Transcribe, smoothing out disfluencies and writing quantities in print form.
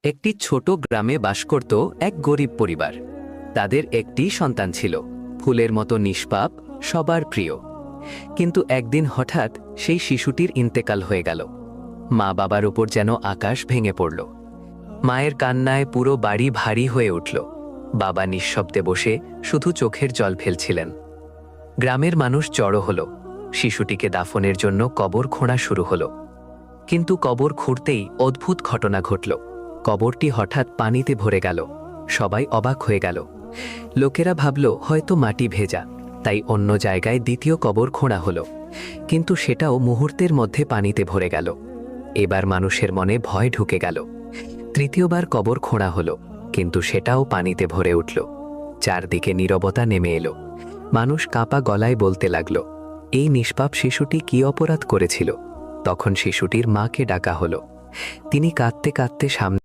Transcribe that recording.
একটি ছোট গ্রামে বাস করত এক গরিব পরিবার। তাদের একটি সন্তান ছিল, ফুলের মতো নিষ্পাপ, সবার প্রিয়। কিন্তু একদিন হঠাৎ সেই শিশুটির ইন্তেকাল হয়ে গেল। মা বাবার উপর যেন আকাশ ভেঙে পড়ল। মায়ের কান্নায় পুরো বাড়ি ভারী হয়ে উঠল। বাবা নিঃশব্দে বসে শুধু চোখের জল ফেলছিলেন। গ্রামের মানুষ জড়ো হলো। শিশুটিকে দাফনের জন্য কবর খোঁড়া শুরু হলো। কিন্তু কবর খুঁড়তেই অদ্ভুত ঘটনা ঘটল। কবরটি হঠাৎ পানিতে ভরে গেল। সবাই অবাক হয়ে গেল। লোকেরা ভাবল হয়তো মাটি ভেজা, তাই অন্য জায়গায় দ্বিতীয় কবর খোঁড়া হলো। কিন্তু সেটাও মুহূর্তের মধ্যে পানিতে ভরে গেল। এবার মানুষের মনে ভয় ঢুকে গেল। তৃতীয়বার কবর খোঁড়া হলো, কিন্তু সেটাও পানিতে ভরে উঠল। চারদিকে নীরবতা নেমে এলো। মানুষ কাঁপা গলায় বলতে লাগল, এই নিষ্পাপ শিশুটি কি অপরাধ করেছিল? তখন শিশুটির মাকে ডাকা হলো। তিনি কাঁদতে কাঁদতে সামনে